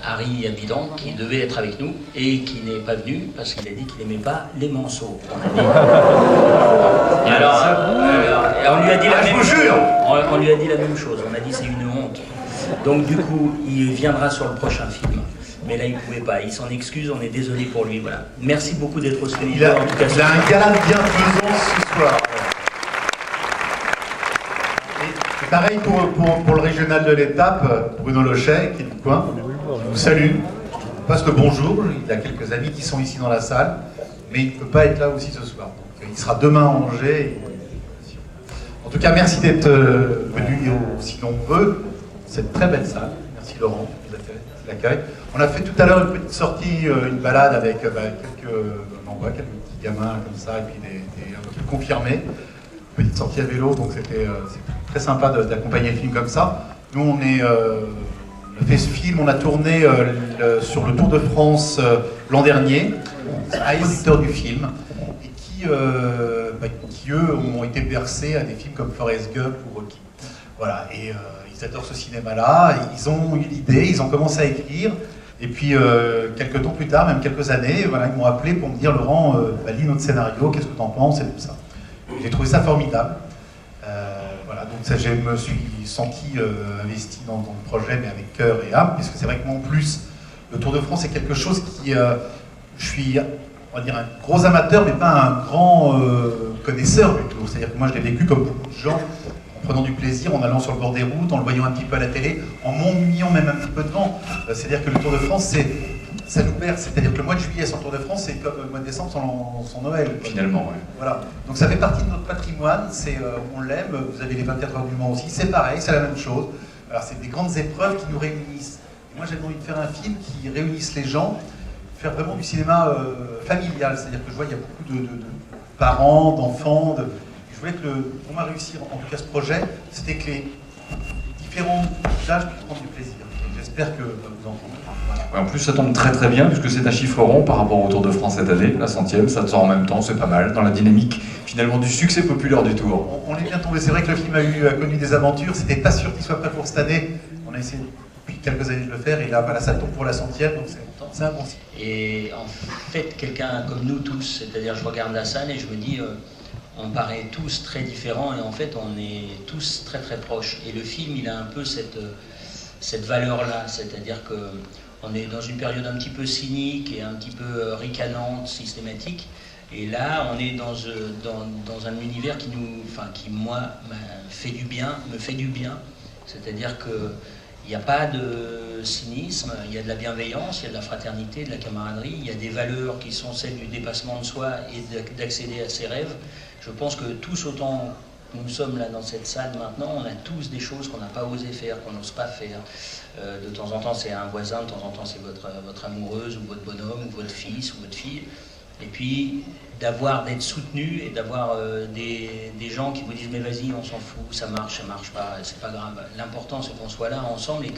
Harry Abidant, qui devait être avec nous et qui n'est pas venu parce qu'il a dit qu'il n'aimait pas les manceaux. Et alors, on lui a dit la même chose. On lui a dit la même chose. On a dit c'est une honte. Donc du coup, il viendra sur le prochain film. Mais là, il ne pouvait pas. Il s'en excuse. On est désolé pour lui. Voilà. Merci beaucoup d'être aussi libre. En tout cas, il a un gala de bienfaisance ce soir. Et pareil pour le régional de l'étape, Bruno Lochet, qui est du coin. Je vous salue. Je passe le bonjour. Il y a quelques amis qui sont ici dans la salle, mais il ne peut pas être là aussi ce soir. Donc, il sera demain à Angers. En tout cas, merci d'être venu aussi nombreux. Cette très belle salle. Merci Laurent de l'accueil. On a fait tout à l'heure une petite sortie, une balade avec quelques petits gamins comme ça, et puis un peu plus confirmés. Une petite sortie à vélo, donc c'était très sympa d'accompagner le film comme ça. Nous, on a fait ce film, on a tourné sur le Tour de France l'an dernier, à éditeurs du film, et qui eux ont été bercés à des films comme Forrest Gump ou Rocky. Voilà, et ils adorent ce cinéma-là, ils ont eu l'idée, ils ont commencé à écrire, et puis quelques temps plus tard, même quelques années, voilà, ils m'ont appelé pour me dire Laurent, lis notre scénario, qu'est-ce que tu en penses, et tout ça. J'ai trouvé ça formidable. Voilà, donc ça, je me suis senti investi dans le projet, mais avec cœur et âme, puisque c'est vrai que moi, en plus, le Tour de France, c'est quelque chose qui... je suis, on va dire, un gros amateur, mais pas un grand connaisseur du Tour. C'est-à-dire que moi, je l'ai vécu comme beaucoup de gens, en prenant du plaisir, en allant sur le bord des routes, en le voyant un petit peu à la télé, en m'ennuyant même un petit peu devant. C'est-à-dire que le Tour de France, ça nous berce. C'est-à-dire que le mois de juillet sans Tour de France, c'est comme le mois de décembre sans Noël. Finalement, oui. Voilà. Donc ça fait partie de notre patrimoine, on l'aime, vous avez les 24 heures du Mans aussi, c'est pareil, c'est la même chose. Alors c'est des grandes épreuves qui nous réunissent. Et moi j'avais envie de faire un film qui réunisse les gens, faire vraiment du cinéma familial, c'est-à-dire que je vois il y a beaucoup de parents, d'enfants, je voulais que pour moi réussir en tout cas ce projet, c'était que les différents âges puissent prendre du plaisir. Et j'espère que vous en prendrez. Voilà. Ouais, en plus, ça tombe très très bien, puisque c'est un chiffre rond par rapport au Tour de France cette année, la 100e, ça sort en même temps, c'est pas mal, dans la dynamique finalement du succès populaire du Tour. On est bien tombé, c'est vrai que le film a connu des aventures, c'était pas sûr qu'il soit prêt pour cette année, on a essayé depuis quelques années de le faire, et là, voilà, ça tombe pour la 100e, donc c'est un bon signe. Et en fait, quelqu'un comme nous tous, c'est-à-dire je regarde la salle et je me dis, on paraît tous très différents, et en fait, on est tous très très proches. Et le film, il a un peu cette valeur-là, c'est-à-dire que on est dans une période un petit peu cynique et un petit peu ricanante, systématique. Et là, on est dans un univers qui moi, me fait du bien. C'est-à-dire qu'il n'y a pas de cynisme, il y a de la bienveillance, il y a de la fraternité, de la camaraderie, il y a des valeurs qui sont celles du dépassement de soi et d'accéder à ses rêves. Je pense que tous, autant nous sommes là dans cette salle maintenant, on a tous des choses qu'on n'a pas osé faire, qu'on n'ose pas faire. De temps en temps, c'est un voisin, de temps en temps, c'est votre amoureuse, ou votre bonhomme, ou votre fils, ou votre fille. Et puis, d'être soutenu et d'avoir des gens qui vous disent « mais vas-y, on s'en fout, ça marche pas, c'est pas grave ». L'important, c'est qu'on soit là ensemble et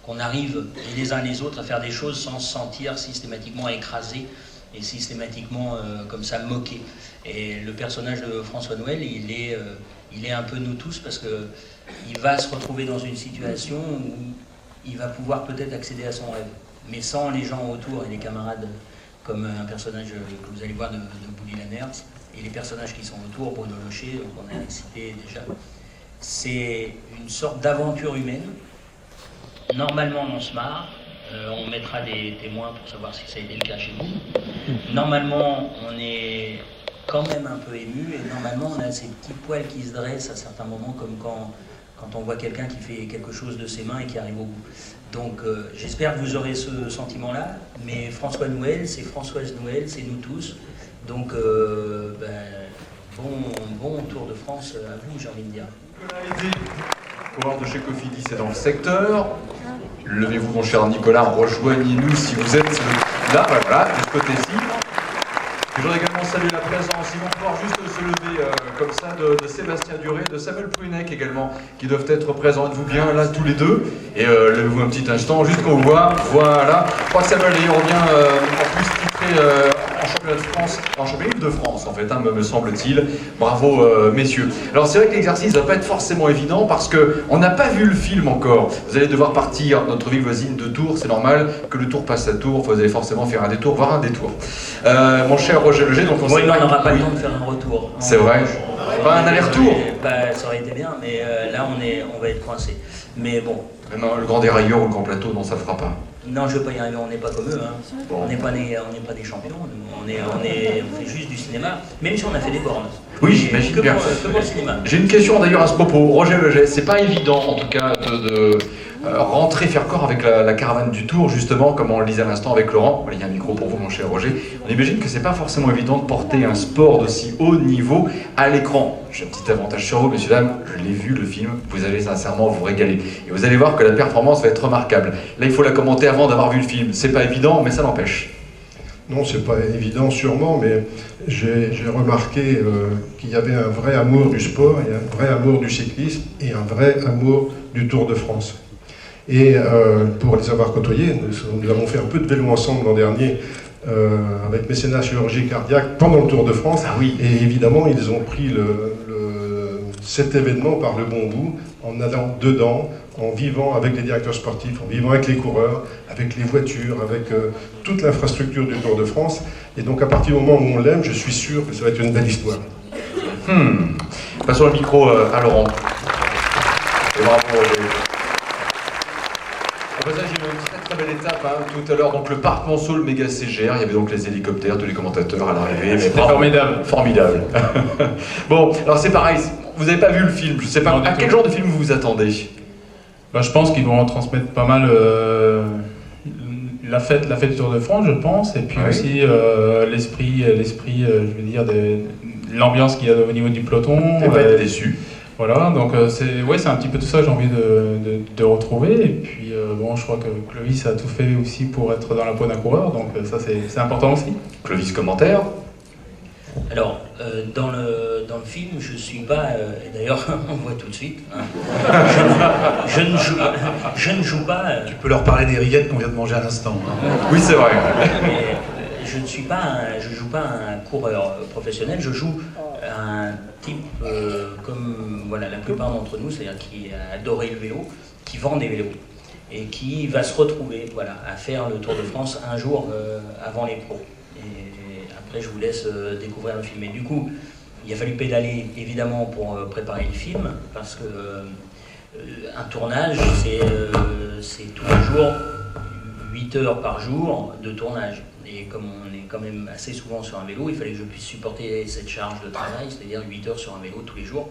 qu'on arrive les uns les autres à faire des choses sans se sentir systématiquement écrasé et systématiquement comme ça moqué. Et le personnage de François Noël, il est un peu nous tous, parce qu'il va se retrouver dans une situation où il va pouvoir peut-être accéder à son rêve, mais sans les gens autour et les camarades, comme un personnage que vous allez voir de Bouli Lannertz, et les personnages qui sont autour, Bruno Lochet, qu'on a cité déjà. C'est une sorte d'aventure humaine. Normalement, on se marre. On mettra des témoins pour savoir si ça a été le cas chez vous. Normalement, on est quand même un peu ému, et normalement, on a ces petits poils qui se dressent à certains moments, comme quand on voit quelqu'un qui fait quelque chose de ses mains et qui arrive au bout. Donc j'espère que vous aurez ce sentiment-là, mais François Noël, c'est Françoise Noël, c'est nous tous. Donc bon Tour de France à vous, j'ai envie de dire. Coureur de chez Cofidis, c'est dans le secteur. Levez-vous mon cher Nicolas, rejoignez-nous si vous êtes là, voilà, de ce côté-ci. Je voudrais également saluer la présence, ils vont pouvoir juste se lever comme ça, de Sébastien Duré, de Samuel Prunec également, qui doivent être présents. Êtes-vous bien là tous les deux? Et levez-vous un petit instant, juste qu'on voit, voilà. Je crois que Samuel revient en plus titré en championnat de France, en championnat de France en fait, hein, me semble-t-il. Bravo messieurs. Alors c'est vrai que l'exercice ne va pas être forcément évident parce qu'on n'a pas vu le film encore. Vous allez devoir partir notre ville voisine de Tours, c'est normal que le Tour passe à Tours, vous allez forcément faire un détour, voire un détour. Mon cher Roger Leger, donc on on n'aura pas le temps de faire un retour. C'est vrai. Pas un aller-retour. Ça aurait été bien, mais là on va être coincé. Mais bon. Non, le grand dérailleur ou le grand plateau, non, ça ne fera pas. Non, je ne veux pas y arriver, on n'est pas comme eux. Hein. Bon. On n'est pas des champions, on fait juste du cinéma, même si on a fait des bornes. Oui, j'imagine bien. Que pour le cinéma. J'ai une question d'ailleurs à ce propos. Roger Leger, c'est pas évident en tout cas de rentrer, faire corps avec la caravane du Tour, justement, comme on le disait à l'instant avec Laurent. Voilà, il y a un micro pour vous, mon cher Roger. On imagine que c'est pas forcément évident de porter un sport d'aussi haut niveau à l'écran. J'ai un petit avantage sur vous, messieurs, dames, je l'ai vu le film, vous allez sincèrement vous régaler. Et vous allez voir que la performance va être remarquable. Là, il faut la commenter avant d'avoir vu le film. C'est pas évident, mais ça n'empêche. Non, c'est pas évident sûrement, mais j'ai remarqué qu'il y avait un vrai amour du sport, et un vrai amour du cyclisme et un vrai amour du Tour de France. Et pour les avoir côtoyés, nous avons fait un peu de vélo ensemble l'an dernier avec Mécénat Chirurgie Cardiaque pendant le Tour de France. Ah oui. Et évidemment, ils ont pris cet événement par le bon bout, en allant dedans, en vivant avec les directeurs sportifs, en vivant avec les coureurs, avec les voitures, avec toute l'infrastructure du Tour de France. Et donc à partir du moment où on l'aime, je suis sûr que ça va être une belle histoire. Passons le micro à Laurent. Et bravo Roger. Au passage, il y a une très belle étape tout à l'heure, donc le parc Monceau, le méga CGR, il y avait donc les hélicoptères, tous les commentateurs à l'arrivée. C'était formidable. Formidable. Bon, alors c'est pareil, vous n'avez pas vu le film, je ne sais pas, à quel genre de film vous vous attendez? Je pense qu'ils vont transmettre pas mal la fête du Tour de France, je pense, et puis aussi l'esprit, je veux dire, l'ambiance qu'il y a au niveau du peloton. T'es pas été déçu. Voilà, donc c'est un petit peu tout ça que j'ai envie de retrouver. Et puis je crois que Clovis a tout fait aussi pour être dans la peau d'un coureur, donc ça c'est important aussi. Clovis, commentaire? Alors, dans le film, je ne suis pas, et d'ailleurs on voit tout de suite, hein, je ne joue pas... Tu peux leur parler des rillettes qu'on vient de manger à l'instant. Hein. Oui, c'est vrai. Mais, je ne joue pas un coureur professionnel, je joue un type comme voilà, la plupart d'entre nous, c'est-à-dire qui a adoré le vélo, qui vend des vélos et qui va se retrouver à faire le Tour de France un jour avant les pros. Et après, je vous laisse découvrir le film. Et du coup, il a fallu pédaler évidemment pour préparer le film, parce que un tournage, c'est tous les jours 8 heures par jour de tournage. Et comme on est quand même assez souvent sur un vélo, il fallait que je puisse supporter cette charge de travail, c'est-à-dire 8 heures sur un vélo tous les jours.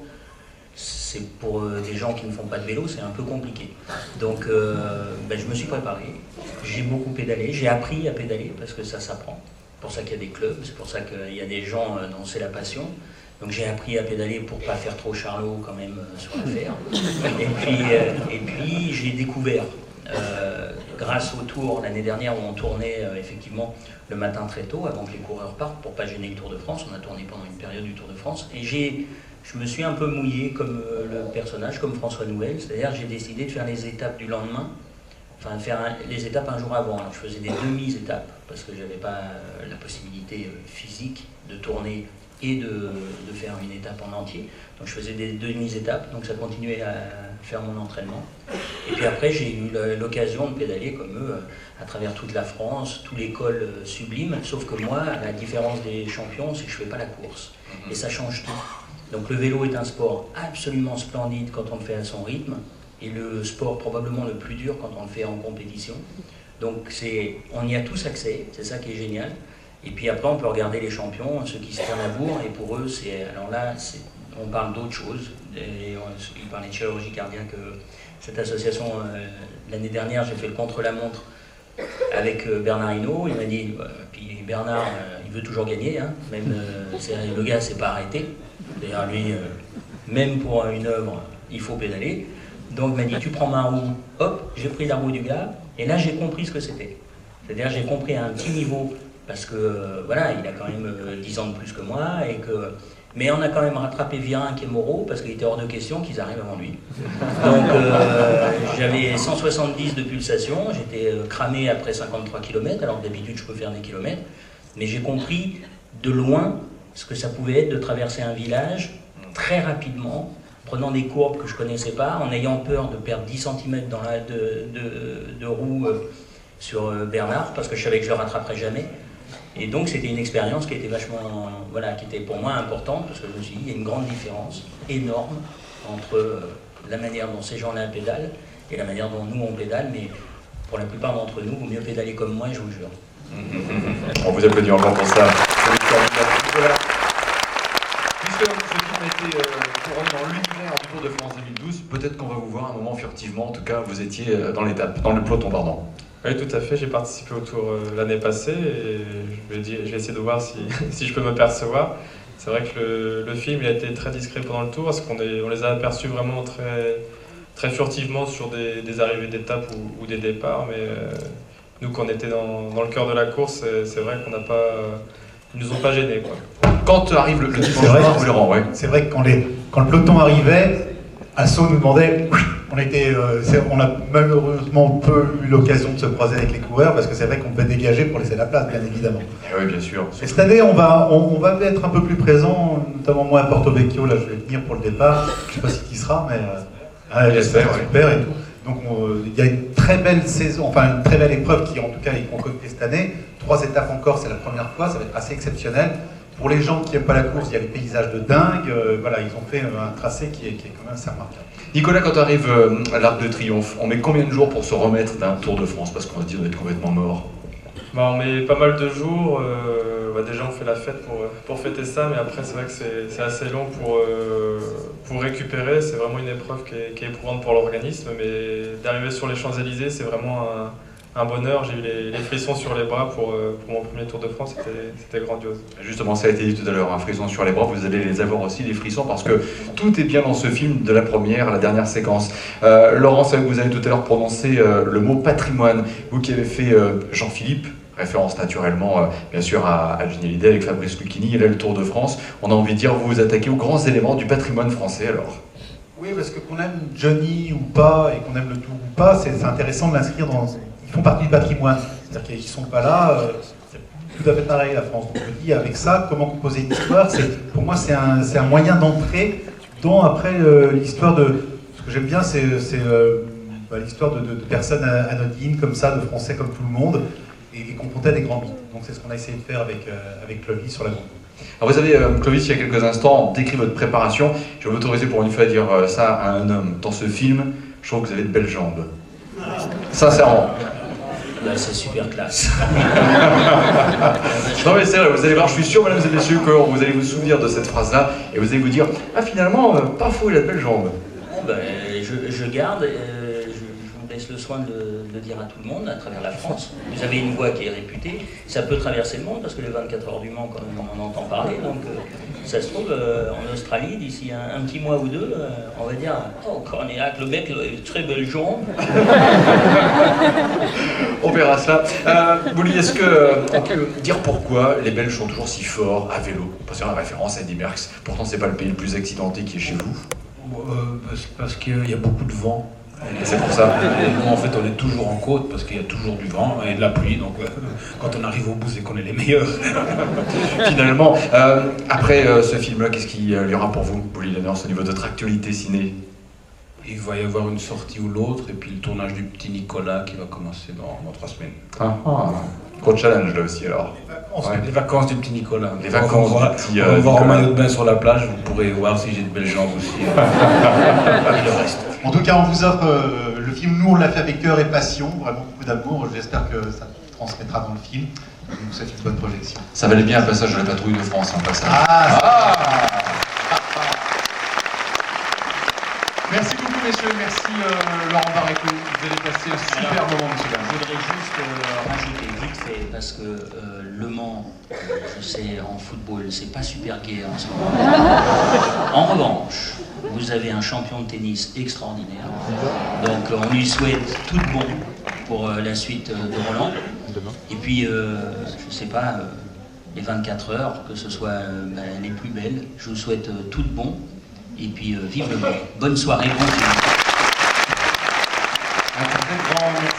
C'est pour des gens qui ne font pas de vélo, c'est un peu compliqué. Donc je me suis préparé, j'ai beaucoup pédalé, j'ai appris à pédaler parce que ça s'apprend. C'est pour ça qu'il y a des clubs, c'est pour ça qu'il y a des gens dont c'est la passion. Donc j'ai appris à pédaler pour pas faire trop charlot quand même sur l'affaire. Et puis j'ai découvert, grâce au Tour l'année dernière où on tournait effectivement le matin très tôt avant que les coureurs partent pour pas gêner le Tour de France. On a tourné pendant une période du Tour de France et je me suis un peu mouillé comme le personnage, comme François Nouel, c'est-à-dire j'ai décidé de faire les étapes du lendemain, enfin faire les étapes un jour avant. Alors je faisais des demi-étapes parce que j'avais pas la possibilité physique de tourner et de faire une étape en entier. Donc je faisais des demi-étapes, donc ça continuait à faire mon entraînement. Et puis après j'ai eu l'occasion de pédaler comme eux à travers toute la France, tout les cols sublimes, sauf que moi, la différence des champions, c'est que je fais pas la course. Et ça change tout. Donc le vélo est un sport absolument splendide quand on le fait à son rythme, et le sport probablement le plus dur quand on le fait en compétition. Donc on y a tous accès, c'est ça qui est génial. Et puis après, on peut regarder les champions, ceux qui se tiennent à bourre, et pour eux, on parle d'autre chose. Ils parlaient de chirurgie cardiaque. Cette association, l'année dernière, j'ai fait le contre-la-montre avec Bernard Hinault. Il m'a dit, puis Bernard, il veut toujours gagner, hein, même le gars s'est pas arrêté. D'ailleurs, lui, même pour une œuvre, il faut pédaler. Donc il m'a dit, tu prends ma roue, hop, j'ai pris la roue du gars, et là j'ai compris ce que c'était. C'est-à-dire j'ai compris à un petit niveau, parce que voilà, il a quand même 10 ans de plus que moi, mais on a quand même rattrapé Virin et Moreau, parce qu'il était hors de question qu'ils arrivent avant lui. Donc j'avais 170 de pulsation, j'étais cramé après 53 km, alors que d'habitude je peux faire des kilomètres. Mais j'ai compris de loin ce que ça pouvait être de traverser un village très rapidement, prenant des courbes que je ne connaissais pas, en ayant peur de perdre 10 cm de roue sur Bernard, parce que je savais que je ne le rattraperais jamais. Et donc c'était une expérience qui était vachement, voilà, qui était pour moi importante, parce que je me suis dit, il y a une grande différence énorme entre la manière dont ces gens-là pédalent et la manière dont nous on pédale, mais pour la plupart d'entre nous, il vaut mieux pédaler comme moi, je vous jure. On vous applaudit encore pour ça. Voilà. Puisque ce film a été couronné dans l'univers du Tour de France 2012, peut-être qu'on va vous voir un moment furtivement. En tout cas, vous étiez dans l'étape, dans le peloton, pardon. Oui, tout à fait. J'ai participé au Tour l'année passée et je vais essayer de voir si je peux m'apercevoir. C'est vrai que le film il a été très discret pendant le Tour parce qu'on les a aperçus vraiment très furtivement sur des arrivées d'étapes ou des départs. Mais nous, quand on était dans le cœur de la course, c'est vrai qu'on n'a pas... Ils nous ont pas gênés, quoi. Quand arrive le dimanche noir, vous le rend, ouais. C'est vrai que quand le peloton arrivait, Asso nous demandait, on a malheureusement peu eu l'occasion de se croiser avec les coureurs parce que c'est vrai qu'on peut dégager pour laisser la place, bien évidemment. Oui, bien sûr. Et cette année, on va être un peu plus présent, notamment moi à Porto Vecchio, là je vais venir pour le départ, je sais pas si tu y seras, mais j'espère, super et tout. Donc il y a une très belle saison, enfin une très belle épreuve qui en tout cas est concoctée cette année. 3 étapes encore, c'est la première fois, ça va être assez exceptionnel. Pour les gens qui n'aiment pas la course, il y a les paysages de dingue. Voilà, ils ont fait un tracé qui est quand même assez remarquable. Nicolas, quand arrive à l'Arc de Triomphe, on met combien de jours pour se remettre d'un Tour de France? Parce qu'on se dit qu'on va être complètement mort. On met pas mal de jours. Déjà, on fait la fête pour fêter ça, mais après, c'est vrai que c'est assez long pour récupérer. C'est vraiment une épreuve qui est éprouvante pour l'organisme, mais d'arriver sur les Champs-Élysées, c'est vraiment un bonheur. J'ai eu les frissons sur les bras pour mon premier Tour de France, c'était grandiose. Justement, ça a été dit tout à l'heure, un frisson sur les bras, vous allez les avoir aussi, les frissons, parce que tout est bien dans ce film, de la première à la dernière séquence. Laurence, vous avez tout à l'heure prononcé le mot patrimoine, vous qui avez fait Jean-Philippe, référence naturellement, bien sûr, à Johnny Hallyday avec Fabrice Lucchini, et là le Tour de France. On a envie de dire, vous vous attaquez aux grands éléments du patrimoine français, alors. Oui, parce que qu'on aime Johnny ou pas, et qu'on aime le Tour ou pas, c'est intéressant de l'inscrire dans... Ils font partie du patrimoine, c'est-à-dire qu'ils ne sont pas là, c'est tout à fait pareil la France. Donc je dis, avec ça, comment composer une histoire, pour moi c'est un moyen d'entrer dans après l'histoire de... Ce que j'aime bien, c'est l'histoire de personnes anodines comme ça, de Français comme tout le monde, et confrontés à des grands mythes. Donc c'est ce qu'on a essayé de faire avec Clovis sur la bande. Alors vous avez, Clovis, il y a quelques instants, décrit votre préparation. Je vais m'autoriser pour une fois à dire ça à un homme. Dans ce film, je trouve que vous avez de belles jambes. Sincèrement. C'est super classe. Non mais c'est vrai, vous allez voir, je suis sûr, mesdames et messieurs, que vous allez vous souvenir de cette phrase-là et vous allez vous dire, ah finalement, pas faux, il a de belles jambes. Je garde, je vous laisse le soin de le dire à tout le monde, à travers la France. Vous avez une voix qui est réputée, ça peut traverser le monde, parce que les 24 heures du Mans, quand même, on en entend parler, donc ça se trouve, en Australie, d'ici un petit mois ou deux, on va dire, oh Cornéac, le mec, il a très belles jambes. On verra cela. Bouli, est-ce qu'on peut dire pourquoi les Belges sont toujours si forts à vélo? Parce qu'on a référence à Eddy Merckx, pourtant c'est pas le pays le plus accidenté qui est chez vous. Parce qu'il y a beaucoup de vent. C'est pour ça. Nous, en fait, on est toujours en côte parce qu'il y a toujours du vent et de la pluie. Donc, quand on arrive au bout, c'est qu'on est les meilleurs. Finalement, après ce film-là, qu'est-ce qu'il y aura pour vous, Bouli Lenners, au niveau de votre actualité ciné? Il va y avoir une sortie ou l'autre, et puis le tournage du Petit Nicolas qui va commencer dans 3 semaines. Gros challenge là aussi alors. Les vacances du Petit Nicolas. Les vacances du Petit on va voir en maillot de bain sur la plage, vous pourrez voir si j'ai de belles jambes aussi. Et le reste. En tout cas, on vous offre le film, nous on l'a fait avec cœur et passion, vraiment beaucoup d'amour, j'espère que ça transmettra dans le film. Donc c'est une bonne projection. Ça valait bien un passage de la patrouille de France, un passage. Merci beaucoup messieurs, merci Laurent Barreto, vous avez passé un super moment monsieur Bernard. Je voudrais juste rajouter vite fait, parce que Le Mans, je sais, en football, c'est pas super gai en ce moment. En revanche, vous avez un champion de tennis extraordinaire, donc on lui souhaite tout de bon pour la suite de Roland. Et puis, je sais pas, les 24 heures, que ce soit les plus belles, je vous souhaite tout de bon. Et puis, vive le Mans. Bonne soirée, bon film. Un très grand merci.